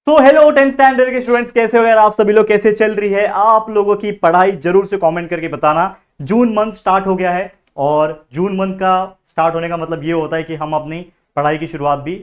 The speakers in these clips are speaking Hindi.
तो हेलो 10th स्टैंडर्ड के स्टूडेंट्स, कैसे हो यार? आप सभी लोग कैसे चल रही है आप लोगों की पढ़ाई? जरूर से कमेंट करके बताना। जून मंथ स्टार्ट हो गया है और जून मंथ का स्टार्ट होने का मतलब ये होता है कि हम अपनी पढ़ाई की शुरुआत भी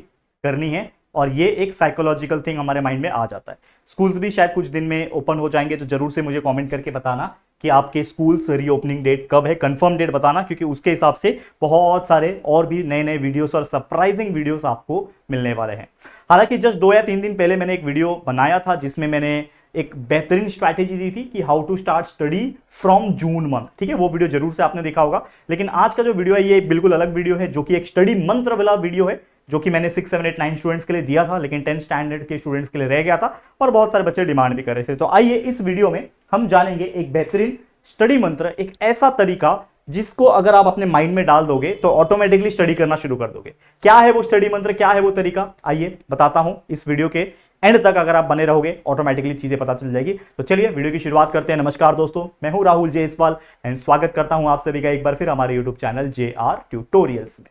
करनी है और ये एक साइकोलॉजिकल थिंग हमारे माइंड में आ जाता है। स्कूल्स भी शायद कुछ दिन में ओपन हो जाएंगे, तो जरूर से मुझे कमेंट करके बताना कि आपके स्कूल्स रीओपनिंग डेट कब है। कंफर्म डेट बताना, क्योंकि उसके हिसाब से बहुत सारे और भी नए नए वीडियोस और सरप्राइजिंग वीडियोस आपको मिलने वाले हैं। हालांकि जस्ट 2 या 3 दिन पहले मैंने एक वीडियो बनाया था जिसमें मैंने एक बेहतरीन स्ट्रैटेजी दी थी कि how to start study from June month. ठीक है, वो वीडियो जरूर से आपने देखा होगा। लेकिन आज का जो वीडियो है ये बिल्कुल अलग वीडियो है, जो कि एक स्टडी मंत्र वाला वीडियो है, जो कि मैंने 6, 7, 8, 9 स्टूडेंट्स के लिए दिया था, लेकिन 10th स्टैंडर्ड के स्टूडेंट्स के लिए रह गया था और बहुत सारे बच्चे डिमांड भी कर रहे थे। तो आइए इस वीडियो में हम जानेंगे एक बेहतरीन स्टडी मंत्र, एक ऐसा तरीका जिसको अगर आप अपने माइंड में डाल दोगे तो ऑटोमेटिकली स्टडी करना शुरू कर दोगे। क्या है वो स्टडी मंत्र, क्या है वो तरीका, आइए बताता हूं। इस वीडियो के एंड तक अगर आप बने रहोगे ऑटोमेटिकली चीजें पता चल जाएगी। तो चलिए वीडियो की शुरुआत करते हैं। नमस्कार दोस्तों, मैं हूं राहुल जेसवाल एंड स्वागत करता हूं आप सभी का एक बार फिर हमारे यूट्यूब चैनल JR ट्यूटोरियल्स में।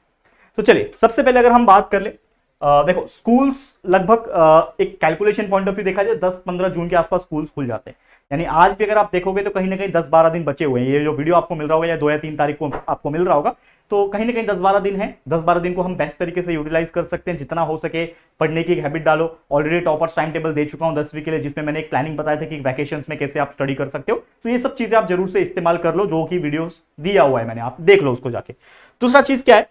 तो चलिए सबसे पहले अगर हम बात कर ले, देखो स्कूल्स लगभग एक कैलकुलेशन पॉइंट ऑफ व्यू देखा जाए 10-15 जून के आसपास स्कूल्स खुल जाते हैं। यानी आज भी अगर आप देखोगे तो कहीं ना कहीं 10-12 दिन बचे हुए हैं। ये जो वीडियो आपको मिल रहा होगा या 2 या 3 तारीख को आपको मिल रहा होगा, तो कहीं ना कहीं 10-12 दिन है। 10-12 दिन को हम बेस्ट तरीके से यूटिलाइज कर सकते हैं। जितना हो सके पढ़ने की एक हैबिट डालो। ऑलरेडी टॉपर्स टाइम टेबल दे चुका हूं 10वीं के लिए, जिसमें मैंने एक प्लानिंग बताया था कि वैकेशन में कैसे आप स्टडी कर सकते हो। तो ये सब चीजें आप जरूर से इस्तेमाल कर लो, जो कि वीडियोस दिया हुआ है मैंने, आप देख लो उसको जाके। दूसरा चीज क्या है,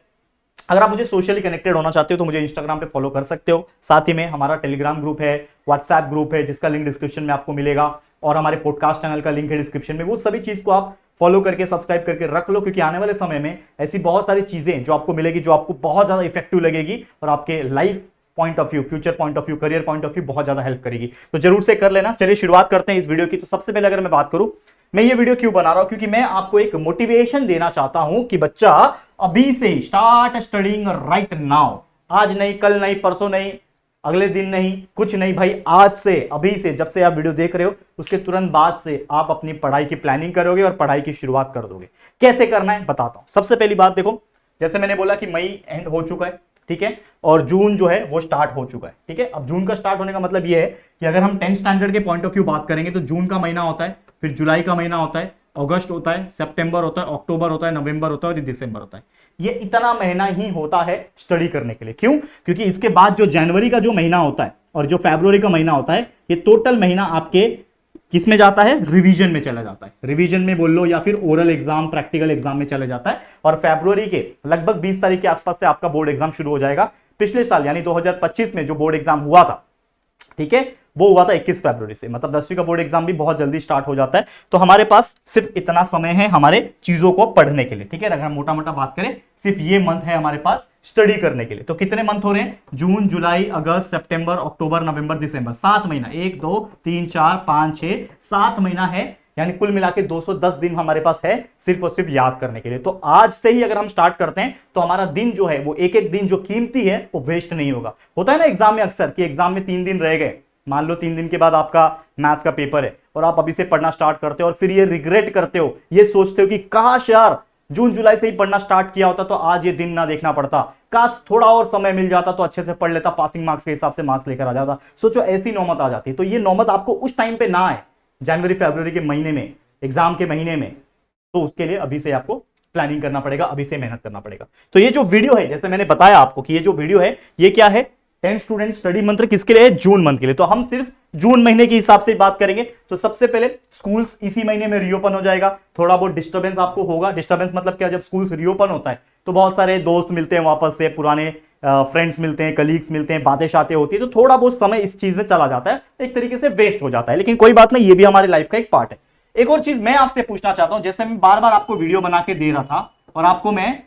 अगर आप मुझे सोशली कनेक्टेड होना चाहते हो तो मुझे इंस्टाग्राम पे फॉलो कर सकते हो। साथ ही में हमारा टेलीग्राम ग्रुप है, व्हाट्सएप ग्रुप है, जिसका लिंक डिस्क्रिप्शन में आपको मिलेगा, और हमारे पॉडकास्ट चैनल का लिंक है डिस्क्रिप्शन में। वो सभी चीज को आप फॉलो करके सब्सक्राइब करके रख लो, क्योंकि आने वाले समय में ऐसी बहुत सारी चीजें जो आपको मिलेगी, जो आपको बहुत ज्यादा इफेक्टिव लगेगी और आपके life point of view, future point of view, career point of view बहुत ज्यादा हेल्प करेगी। तो जरूर से कर लेना। चलिए शुरुआत करते हैं इस वीडियो की। तो सबसे पहले अगर मैं बात करूं, मैं ये वीडियो क्यों बना रहा हूं, क्योंकि मैं आपको एक मोटिवेशन देना चाहता हूं कि बच्चा अभी से स्टार्ट स्टडीइंग राइट नाउ। आज नहीं, कल नहीं, परसों नहीं, अगले दिन नहीं, कुछ नहीं भाई, आज से, अभी से, जब से आप वीडियो देख रहे हो उसके तुरंत बाद से आप अपनी पढ़ाई की प्लानिंग करोगे और पढ़ाई की शुरुआत कर दोगे। कैसे करना है बताता हूं। सबसे पहली बात देखो, जैसे मैंने बोला कि मई एंड हो चुका है, ठीक है, और जून जो है वो स्टार्ट हो चुका है। ठीक है, अब जून का स्टार्ट होने का मतलब ये है कि अगर हम 10th स्टैंडर्ड के पॉइंट ऑफ व्यू बात करेंगे तो जून का महीना होता है, फिर जुलाई का महीना होता है, अगस्त होता है, सितंबर होता है, अक्टूबर होता है, नवंबर होता है और दिसंबर होता है। ये इतना महीना ही होता है स्टडी करने के लिए। क्यों? क्योंकि इसके बाद जो जनवरी का जो महीना होता है और जो फरवरी का महीना होता है, ये टोटल महीना आपके किस में जाता है? रिवीजन में चला जाता है। रिवीजन में बोल लो या फिर ओरल एग्जाम, प्रैक्टिकल एग्जाम में चले जाता है। और फरवरी के लगभग 20 तारीख के आसपास से आपका बोर्ड एग्जाम शुरू हो जाएगा। पिछले साल यानी 2025 में जो बोर्ड एग्जाम हुआ था, ठीक है, वो हुआ था 21 फरवरी से। मतलब 10वीं का बोर्ड एग्जाम भी बहुत जल्दी स्टार्ट हो जाता है। तो हमारे पास सिर्फ इतना समय है हमारे चीजों को पढ़ने के लिए। ठीक है, अगर हम मोटा मोटा बात करें, सिर्फ ये मंथ है हमारे पास स्टडी करने के लिए। तो कितने मंथ हो रहे हैं? जून, जुलाई, अगस्त, सितंबर, अक्टूबर, नवंबर, दिसंबर। 7 महीना, 1, 2, 3, 4, 5, 6, 7 महीना है। यानी कुल मिला के 210 दिन हमारे पास है सिर्फ और सिर्फ याद करने के लिए। तो आज से ही अगर हम स्टार्ट करते हैं तो हमारा दिन जो है वो एक एक दिन जो कीमती है वो वेस्ट नहीं होगा। होता है ना एग्जाम में अक्सर कि एग्जाम में 3 दिन रह गए, मान लो 3 दिन के बाद आपका मैथ्स का पेपर है और आप अभी से पढ़ना स्टार्ट करते हो और फिर ये रिग्रेट करते हो, ये सोचते हो कि काश यार जून जुलाई से ही पढ़ना स्टार्ट किया होता तो आज ये दिन ना देखना पड़ता, काश थोड़ा और समय मिल जाता तो अच्छे से पढ़ लेता, पासिंग मार्क्स के हिसाब से मार्क्स लेकर आ जाता। सोचो ऐसी नौबत आ जाती है। तो ये नौबत आपको उस टाइम पे ना आए, जनवरी फरवरी के महीने में, एग्जाम के महीने में। तो उसके लिए अभी से आपको प्लानिंग करना पड़ेगा, अभी से मेहनत करना पड़ेगा। तो ये जो वीडियो है, जैसे मैंने बताया आपको कि ये जो वीडियो है ये क्या है? 10 स्टूडेंट स्टडी मंत्र किसके लिए है? जून मंथ के लिए। तो हम सिर्फ जून महीने के हिसाब से बात करेंगे। तो सबसे पहले स्कूल्स इसी महीने में रीओपन हो जाएगा। थोड़ा बहुत डिस्टर्बेंस आपको होगा। डिस्टर्बेंस मतलब क्या? जब स्कूल्स रीओपन होता है तो बहुत सारे दोस्त मिलते हैं वापस से, पुराने फ्रेंड्स मिलते हैं, कलीग्स मिलते हैं, बातें शातें होती है, तो थोड़ा बहुत समय इस चीज में चला जाता है, एक तरीके से वेस्ट हो जाता है। लेकिन कोई बात नहीं, ये भी हमारी लाइफ का एक पार्ट है। एक और चीज मैं आपसे पूछना चाहता हूं, जैसे मैं बार बार आपको वीडियो बना के दे रहा था और आपको मैं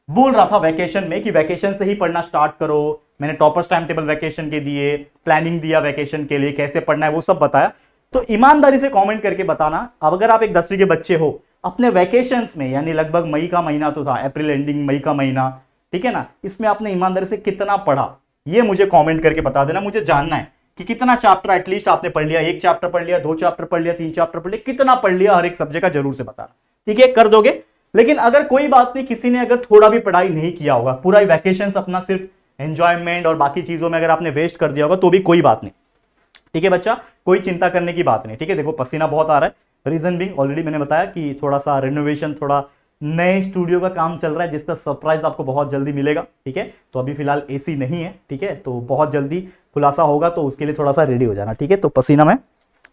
बोल रहा था वैकेशन में कि वैकेशन से ही पढ़ना स्टार्ट करो, मैंने टॉपर्स टाइम टेबल वैकेशन के दिए, प्लानिंग दिया वैकेशन के लिए, कैसे पढ़ना है वो सब बताया। तो ईमानदारी से कमेंट करके बताना, अब अगर आप एक 10वीं के बच्चे हो, अपने वैकेशंस में, यानी लगभग मई का महीना तो था, अप्रैल एंडिंग मई का महीना, ठीक है ना, इसमें आपने ईमानदारी से कितना पढ़ा ये मुझे कमेंट करके बता देना। मुझे जानना है कि कितना चैप्टर एटलीस्ट आपने पढ़ लिया, 1 चैप्टर पढ़ लिया, 2 चैप्टर पढ़ लिया, 3 चैप्टर पढ़ लिया, कितना पढ़ लिया हर एक सब्जेक्ट का जरूर से बताना। ठीक है, कर दोगे। लेकिन अगर कोई बात नहीं, किसी ने अगर थोड़ा भी पढ़ाई नहीं किया होगा, पूरा वैकेशन अपना सिर्फ एंजॉयमेंट और बाकी चीजों में अगर आपने वेस्ट कर दिया होगा तो भी कोई बात नहीं। ठीक है बच्चा, कोई चिंता करने की बात नहीं। ठीक है, देखो पसीना बहुत आ रहा है, रीजन बिंग ऑलरेडी मैंने बताया कि थोड़ा सा रिनोवेशन, थोड़ा नए स्टूडियो का काम चल रहा है जिसका सरप्राइज आपको बहुत जल्दी मिलेगा। ठीक है, तो अभी फिलहाल एसी नहीं है। ठीक है, तो बहुत जल्दी खुलासा होगा, तो उसके लिए थोड़ा सा रेडी हो जाना। ठीक है, तो पसीना मैं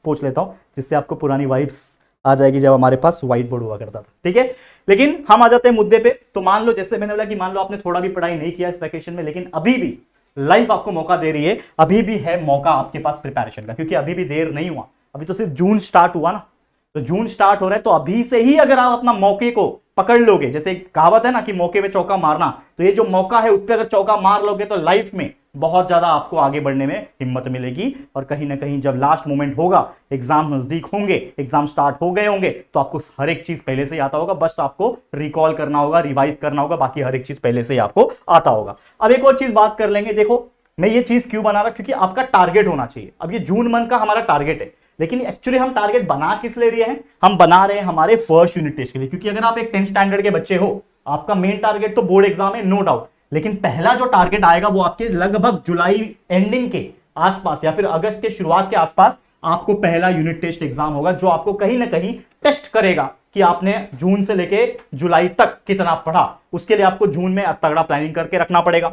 पोंछ लेता हूं जिससे आपको पुरानी वाइब्स आ जाएगी जब हमारे पास व्हाइट बोर्ड हुआ करता था। ठीक है, लेकिन हम आ जाते हैं मुद्दे पे। तो मान लो, जैसे मैंने बोला कि मान लो आपने थोड़ा भी पढ़ाई नहीं किया इस वैकेशन में, लेकिन अभी भी लाइफ आपको मौका दे रही है, अभी भी है मौका आपके पास प्रिपरेशन का, क्योंकि अभी भी देर नहीं हुआ। अभी तो सिर्फ जून स्टार्ट हुआ ना, तो जून स्टार्ट हो रहा है, तो अभी से ही अगर आप अपना मौके को पकड़ लोगे, जैसे एक कहावत है ना कि मौके पे चौका मारना, तो ये जो मौका है उस पर अगर चौका मार लोगे तो लाइफ में बहुत ज्यादा आपको आगे बढ़ने में हिम्मत मिलेगी। और कहीं ना कहीं जब लास्ट मोमेंट होगा, एग्जाम नजदीक होंगे, एग्जाम स्टार्ट हो गए होंगे, तो आपको हर एक चीज पहले से ही आता होगा, बस आपको रिकॉल करना होगा, रिवाइज करना होगा, बाकी हर एक चीज पहले से ही आपको आता होगा। अब एक और चीज बात कर लेंगे। देखो मैं ये चीज क्यों बना रहा, क्योंकि आपका टारगेट होना चाहिए। अब ये जून मंथ का हमारा टारगेट है, लेकिन एक्चुअली हम टारगेट बना किस लिए रहे हैं? हम बना रहे हैं हमारे फर्स्ट यूनिट टेस्ट के लिए, क्योंकि अगर आप एक 10th स्टैंडर्ड के बच्चे हो, आपका मेन टारगेट तो बोर्ड एग्जाम है, नो डाउट, लेकिन पहला जो टारगेट आएगा वो आपके लगभग जुलाई एंडिंग के आसपास या फिर अगस्त के शुरुआत के आसपास आपको पहला यूनिट टेस्ट एग्जाम होगा, जो आपको कहीं ना कहीं टेस्ट करेगा कि आपने जून से लेके जुलाई तक कितना पढ़ा। उसके लिए आपको जून में तगड़ा प्लानिंग करके रखना पड़ेगा।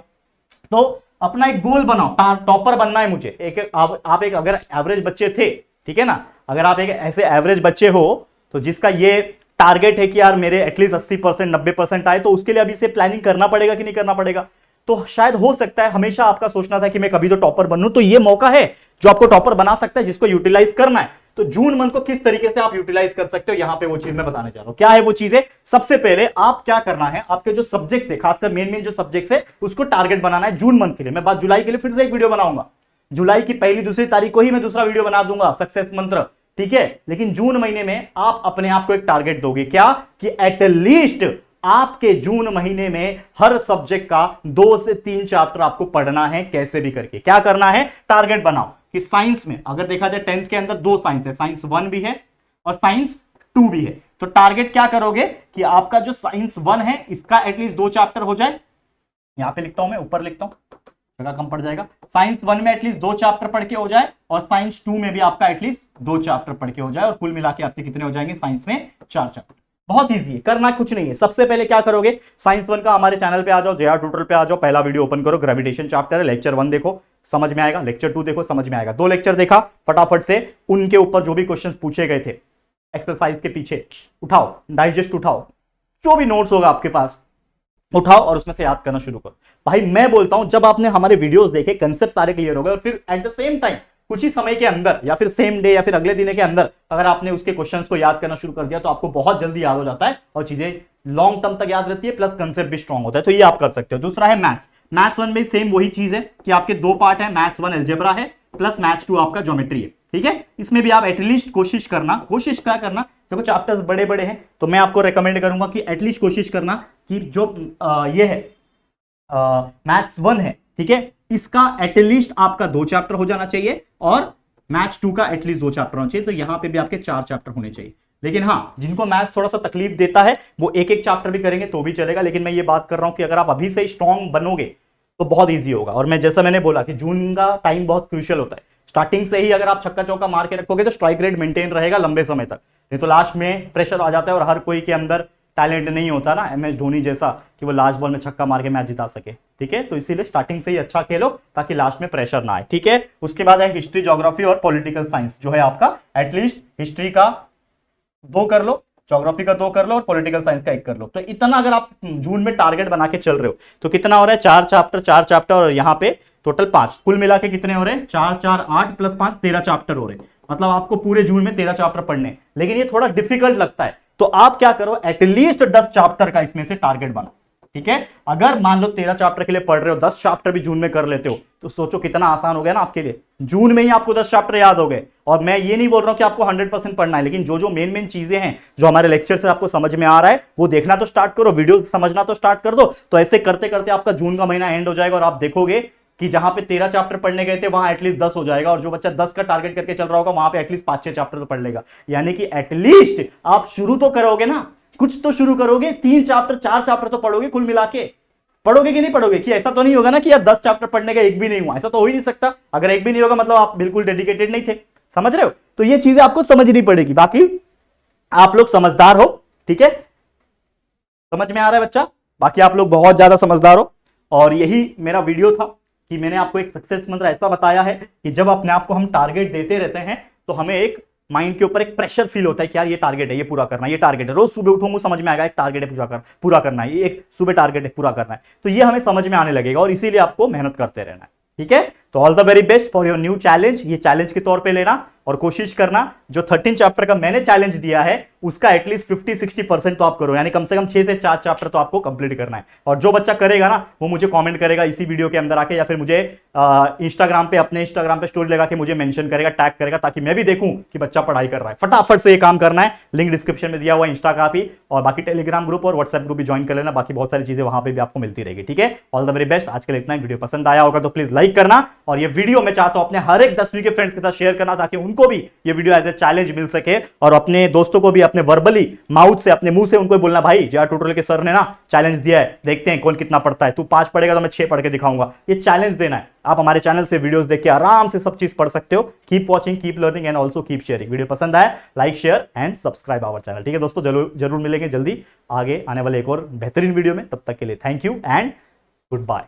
तो अपना एक गोल बनाओ, टॉपर बनना है मुझे। आप एक अगर एवरेज बच्चे थे, ठीक है ना, अगर आप एक ऐसे एवरेज बच्चे हो तो जिसका ये टारगेट है कि यार मेरे एटलीस्ट 80% 90% आए, तो उसके लिए अभी से प्लानिंग करना पड़ेगा कि नहीं करना पड़ेगा? तो शायद हो सकता है हमेशा आपका सोचना था कि मैं कभी तो टॉपर बनूं, तो ये मौका है जो आपको टॉपर बना सकता है, जिसको यूटिलाइज करना है। तो जून मंथ को किस तरीके से आप यूटिलाइज कर सकते हो, यहां पे वो चीज मैं बताने जा रहा हूं। क्या है वो चीजें? सबसे पहले आप क्या करना है, आपके जो सब्जेक्ट्स है, खासकर मेन जो सब्जेक्ट्स है, उसको टारगेट बनाना है जून मंथ के लिए। मैं बात जुलाई के लिए फिर से एक वीडियो बनाऊंगा, जुलाई की पहली दूसरी तारीख को ही मैं दूसरा वीडियो बना दूंगा, सक्सेस मंत्र। ठीक है, लेकिन जून महीने में आप अपने आप को एक टारगेट दोगे, क्या कि एटलीस्ट आपके जून महीने में हर सब्जेक्ट का 2 से 3 चैप्टर आपको पढ़ना है, कैसे भी करके। क्या करना है? टारगेट बनाओ कि साइंस में अगर देखा जाए 10th के अंदर 2 साइंस है, साइंस 1 भी है और साइंस 2 भी है। तो टारगेट क्या करोगे कि आपका जो साइंस 1 है इसका एटलीस्ट 2 चैप्टर हो जाए। यहां पे लिखता हूं, मैं ऊपर लिखता हूं, जगह कम पड़ जाएगा। साइंस 1 में एटलीस्ट 2 चैप्टर पढ़ के हो जाए और साइंस 2 में भी आपका एटलीस्ट 2 चैप्टर पढ़ के हो जाए, और कुल मिला के आपके कितने हो जाएंगे साइंस में? 4 चैप्टर। बहुत इजी है, करना कुछ नहीं है। सबसे पहले क्या करोगे, साइंस 1 का हमारे चैनल पे आ जाओ, जेआर ट्यूटोरियल पे आ जाओ, पहला वीडियो ओपन करो, ग्रेविटेशन चैप्टर है, लेक्चर 1 देखो, समझ में आएगा, लेक्चर 2 देखो, समझ में आएगा। 2 लेक्चर देखा, फटाफट से उनके ऊपर जो भी क्वेश्चंस पूछे गए थे एक्सरसाइज के पीछे उठाओ, डाइजेस्ट उठाओ, जो भी नोट्स होगा आपके पास उठाओ और उसमें से याद करना शुरू करो। भाई मैं बोलता हूं, जब आपने हमारे वीडियोस देखे, कंसेप्ट सारे क्लियर हो गए, और फिर एट द सेम टाइम कुछ ही समय के अंदर या फिर सेम डे या फिर अगले दिन के अंदर अगर आपने उसके क्वेश्चंस को याद करना शुरू कर दिया, तो आपको बहुत जल्दी याद हो जाता है और चीजें लॉन्ग टर्म तक याद रहती है, प्लस कंसेप्ट भी स्ट्रॉन्ग होता है। तो ये आप कर सकते हो। दूसरा है मैथ्स। मैथ्स 1 में सेम वही चीज है कि आपके 2 पार्ट है, मैथ्स 1 अलजेब्रा है प्लस मैथ्स 2 आपका ज्योमेट्री है। ठीक है, इसमें भी आप एटलीस्ट कोशिश क्या करना, देखो चैप्टर्स बड़े बड़े हैं, तो मैं आपको रेकमेंड करूंगा कि एटलीस्ट कोशिश करना कि जो ये है मैथ्स 1 है, ठीक है, इसका एटलीस्ट आपका 2 चैप्टर हो जाना चाहिए और मैथ्स 2 का एटलीस्ट 2 चैप्टर होना चाहिए। तो यहां पे भी आपके 4 चैप्टर होने चाहिए। लेकिन हाँ, जिनको मैथ्स थोड़ा सा तकलीफ देता है वो एक एक चैप्टर भी करेंगे तो भी चलेगा, लेकिन मैं ये बात कर रहा हूं कि अगर आप अभी से स्ट्रॉन्ग बनोगे तो बहुत ईजी होगा। और मैं जैसा मैंने बोला कि जून का टाइम बहुत क्रूशियल होता है, स्टार्टिंग से ही अगर आप छक्का चौका मार के रखोगे तो स्ट्राइक रेट मेंटेन रहेगा लंबे समय तक, नहीं तो लास्ट में प्रेशर आ जाता है और हर कोई के अंदर टैलेंट नहीं होता ना MS धोनी जैसा कि वो लास्ट बॉल में छक्का मार के मैच जिता सके। ठीक है, तो इसीलिए स्टार्टिंग से ही अच्छा खेलो ताकि लास्ट में प्रेशर ना आए। ठीक है, उसके बाद है हिस्ट्री, ज्योग्राफी और पॉलिटिकल साइंस, जो है आपका एटलीस्ट हिस्ट्री का 2 कर लो, ज्योग्राफी का 2 कर लो और पॉलिटिकल साइंस का 1 कर लो। तो इतना अगर आप जून में टारगेट बना के चल रहे हो तो कितना हो रहा है? 4 चैप्टर और यहाँ पे टोटल 5, कुल मिला के कितने हो रहे हैं? 4 4 8 प्लस 5 13 चैप्टर हो रहे हैं। मतलब आपको पूरे जून में 13 चैप्टर पढ़ने, लेकिन ये थोड़ा डिफिकल्ट लगता है, तो आप क्या करो, एटलीस्ट 10 चैप्टर का इसमें से टारगेट बनाओ। ठीक है, अगर मान लो 13 चैप्टर के लिए पढ़ रहे हो, 10 चैप्टर भी जून में कर लेते हो, तो सोचो कितना आसान हो गया ना आपके लिए। जून में ही आपको 10 चैप्टर याद हो गए। और मैं ये नहीं बोल रहा हूं कि आपको 100% पढ़ना है, लेकिन जो जो मेन चीजें हैं जो हमारे लेक्चर से आपको समझ में आ रहा है वो देखना तो स्टार्ट करो, वीडियो समझना तो स्टार्ट कर दो। तो ऐसे करते करते आपका जून का महीना एंड हो जाएगा और आप देखोगे कि जहां पे 13 चैप्टर पढ़ने गए थे वहां एटलीस्ट 10 हो जाएगा, और जो बच्चा 10 का टारगेट करके चल रहा होगा वहां पे एटलीस्ट 5-6 चैप्टर तो पढ़ लेगा। यानी कि एटलीस्ट आप शुरू तो करोगे ना, कुछ तो शुरू करोगे, 3 चैप्टर 4 चैप्टर तो पढ़ोगे कुल मिला के। पढ़ोगे कि नहीं पढ़ोगे? कि ऐसा तो नहीं होगा ना कि यार 10 चैप्टर पढ़ने का एक भी नहीं हुआ, ऐसा तो हो ही नहीं सकता। अगर एक भी नहीं होगा मतलब आप बिल्कुल डेडिकेटेड नहीं थे, समझ रहे हो? तो ये चीजें आपको समझनी पड़ेगी। बाकी आप लोग समझदार हो, ठीक है, समझ में आ रहा है बच्चा? बाकी आप लोग बहुत ज्यादा समझदार हो, और यही मेरा वीडियो था कि मैंने आपको एक सक्सेस मंत्र ऐसा बताया है कि जब अपने आप को हम टारगेट देते रहते हैं तो हमें एक माइंड के ऊपर एक प्रेशर फील होता है कि यार ये टारगेट है, ये पूरा करना है, ये टारगेट है। रोज सुबह उठूंगा समझ में आएगा एक टारगेट है पूरा करना है, ये एक सुबह टारगेट है पूरा करना है। तो ये हमें समझ में आने लगेगा और इसीलिए आपको मेहनत करते रहना है, ठीक है? तो all the very best for your new challenge. ये चैलेंज के तौर पे लेना और कोशिश करना जो 13 चैप्टर का मैंने चैलेंज दिया है उसका एटलीस्ट 50-60% तो आप करो, यानी कम से कम 6 से 4 चैप्टर तो आपको कंप्लीट करना है। और जो बच्चा करेगा ना वो मुझे कमेंट करेगा इसी वीडियो के अंदर आके, या फिर मुझे इंस्टाग्राम पे अपने इंस्टाग्राम पे स्टोरी लगा के मुझे मेंशन करेगा, टैग करेगा, ताकि मैं भी देखूं कि बच्चा पढ़ाई कर रहा है। फटाफट से ये काम करना है। लिंक डिस्क्रिप्शन में दिया हुआ इंस्टा का भी, और बाकी टेलीग्राम ग्रुप और व्हाट्सएप ग्रुप भी ज्वाइन कर लेना। बाकी बहुत सारी चीजें वहां पे भी आपको मिलती रहेगी, ठीक है? All the very best. आज के लिए इतना ही। वीडियो पसंद आया होगा तो प्लीज लाइक करना, और ये वीडियो मैं चाहता हूं अपने हर एक 10वीं के फ्रेंड्स के साथ शेयर करना, ताकि उनको भी ये वीडियो एज ए चैलेंज मिल सके, और अपने दोस्तों को भी अपने वर्बली माउथ से, अपने मुंह से उनको बोलना, भाई जेआर ट्यूटोरियल के सर ने ना चैलेंज दिया है, देखते हैं कौन कितना पढ़ता है। तू 5 पढ़ेगा तो मैं 6 पढ़ के दिखाऊंगा। ये चैलेंज देना है। आप हमारे चैनल से वीडियोस देख के आराम से सब चीज पढ़ सकते हो। Keep watching, keep learning and also keep sharing. Video पसंद आए like share and subscribe our channel, ठीक है दोस्तों? जरूर मिलेंगे जल्दी आगे आने वाले एक और बेहतरीन वीडियो में। तब तक के लिए thank you and good bye.